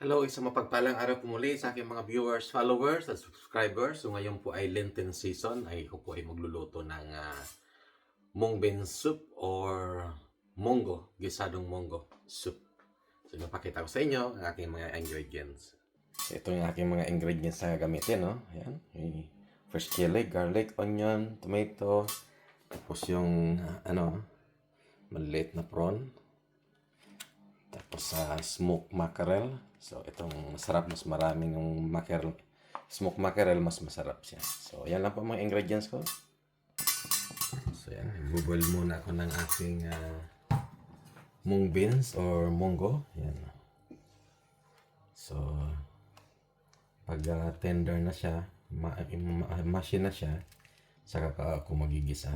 Hello, isang mapagpalang araw po muli sa aking mga viewers, followers at subscribers. So ngayon po ay Lenten season. Ay ako po ay magluluto ng mung bean soup or munggo, gisadong munggo soup. So napakita ko sa inyo ang aking mga ingredients. So, ito yung aking mga ingredients na gagamitin, no? Ayan, fresh chili, garlic, onion, tomato, tapos yung maliliit na prawn. Tapos sa smoked mackerel. So itong masarap, mas maraming yung mackerel. Smoked mackerel, mas masarap siya. So yan lang po mga ingredients ko. So yan, i-boil muna ako ng aking mung beans or munggo. Yan. So pag tender na siya, mashy na siya, saka ako magigisa.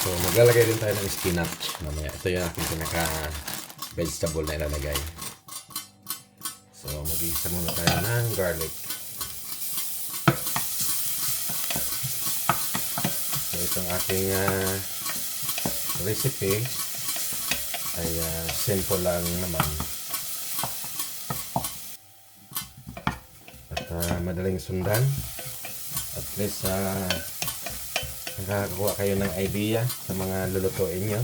So, maglalagay din tayo ng spinach mamaya. Ito yung aking pinaka-vegetable na ilalagay. So, mag-iisa muna tayo ng garlic. So, itong aking recipe ay simple lang naman. At madaling sundan. At least, nakakakuha kayo ng idea sa mga lulutuin nyo.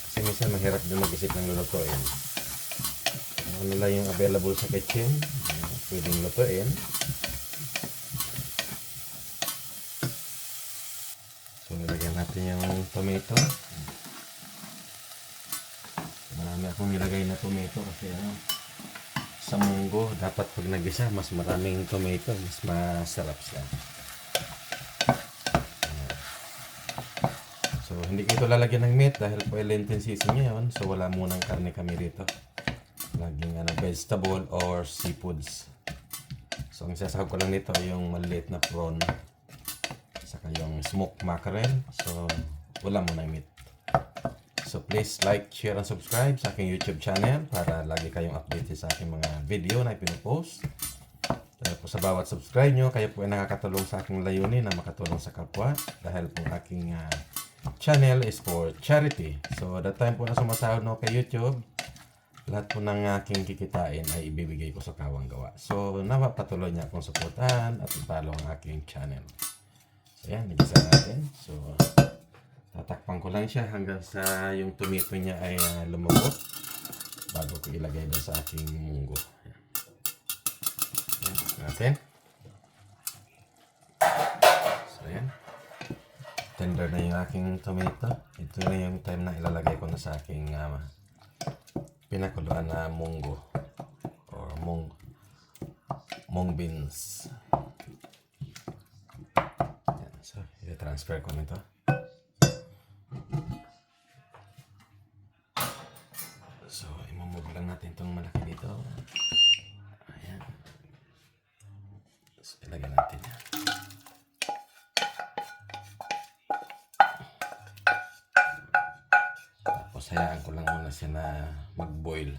Kasi minsan mahirap din mag-isip ng lulutuin. Ano lang yung available sa kitchen, pwedeng lutuin. So, nilagyan natin yung tomato. Marami akong nilagay na tomato kasi sa munggo, dapat pag nag-isa, mas maraming tomato, mas masarap siya. So, hindi ko ito lalagyan ng meat dahil po Lenten season ngayon. So, wala munang karne kami dito. Laging vegetable or seafoods. So, ang sasahog ko lang nito yung maliliit na prawn. Saka yung smoked mackerel. So, wala munang meat. So, please like, share, and subscribe sa aking YouTube channel para lagi kayong updated sa aking mga video na ipinopost. Dahil po sa bawat subscribe nyo, kayo po ay nakakatulong sa aking layunin na makatulong sa kapwa. Dahil po aking channel is for charity. So, that time po na sumasahod no kay YouTube, lahat po ng aking kikitain ay ibibigay ko sa kawang gawa. So, napapatuloy niya akong suportahan at i-follow ang aking channel. So, yan, nagisa natin. So, tatakpan ko lang siya hanggang sa yung tomato niya ay lumabot bago ko ilagay doon sa aking munggo. Yan, natin. So, yan. Tender na yung aking tomato. Ito na yung time na ilalagay ko na sa aking pinakuluan na munggo or mung beans. Yan. So, i-transfer ko nito. So, imumove lang natin itong malaki dito. Ayan. So, ilagay natin yan. Hayaan ko lang muna siya na mag-boil,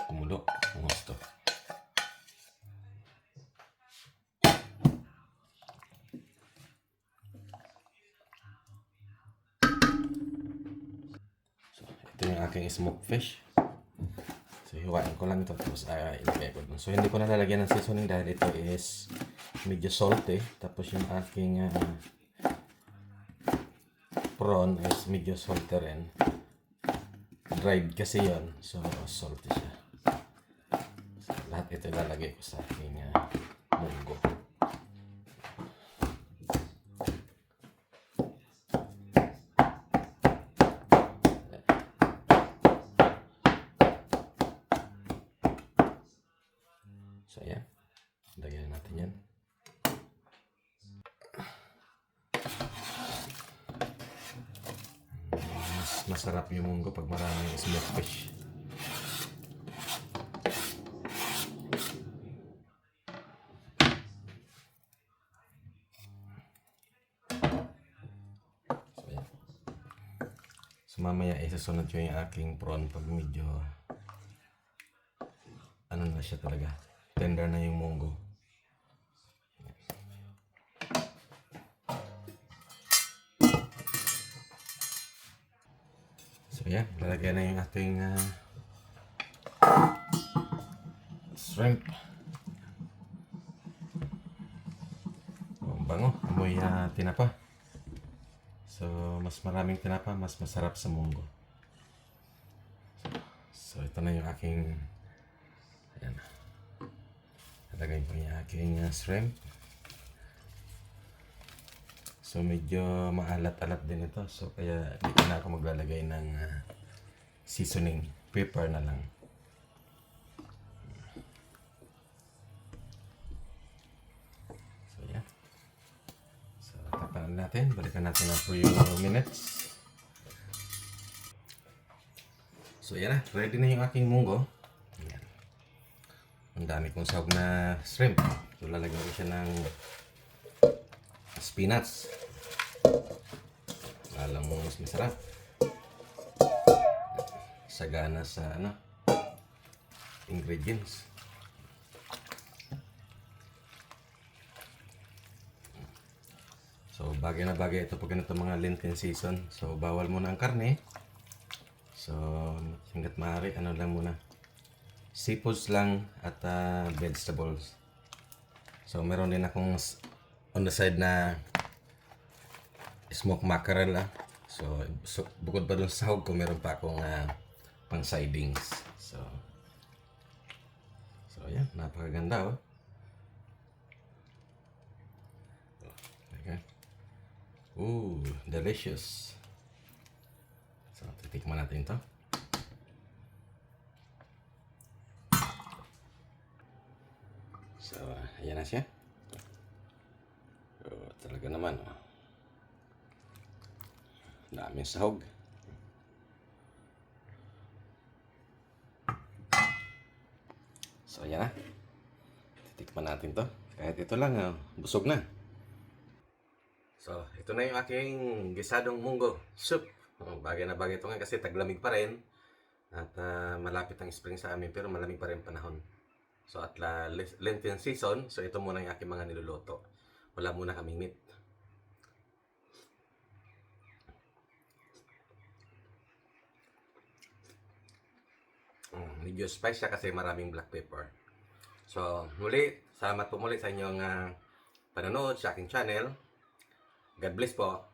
kumulo, ng gusto. So, ito yung aking smoked fish. So, hiwain ko lang ito, tapos ilagay ko dun. So, hindi ko na lalagyan ng seasoning dahil ito is medyo salty. Tapos yung aking prawn is medyo salty rin. Dried kasi yon, so salty siya. So, lahat ito ilalagay ko sa aking munggo. So ayan, lagyan natin yan. Masarap yung munggo pag maraming smoked fish. So, yan. So mamaya isasunod ko yung aking prawn pag medyo ano na siya talaga. Tender na yung munggo. So yan, lalagyan na yung ating shrimp. Oh, ang bango, amoy tinapa. So mas maraming tinapa, mas masarap sa munggo. So ito na yung aking, ayan, lalagay ko yung aking shrimp. So medyo maalat-alat din ito. So kaya dito na ako maglalagay ng seasoning. Pepper na lang. So yan. So tapanan natin. Balikan natin ng few minutes. So yan na. Ready na yung aking munggo. Yan. Ang dami kong sahog na shrimp. So lalagyan ko siya ng spinach. Alam mo mas masarap. Sagana sa ingredients. So bagay na bagay ito pag ganito mga Lenten season. So bawal muna ang karne. So hanggat maaari lang muna. Seafoods lang at vegetables. So meron din akong on the side na smoked mackerel. So bukod pa dun sa sahog ko, meron pa akong pang sidings. So yan, napakaganda Okay. Ooh, delicious. So titikman natin to. So ayan na siya. Talaga naman daming sahog. So yan na. Titikman natin to. Kahit ito lang, busog na. So ito na yung aking gisadong munggo soup. Bagay na bagay ito nga kasi taglamig pa rin. At malapit ang spring sa amin pero malamig pa rin panahon. So at Lenten season, so ito muna yung aking mga niluluto. Wala muna kaming meat. Medyo spicy siya kasi maraming black pepper. So muli, salamat po muli sa inyong panonood sa aking channel. God bless po.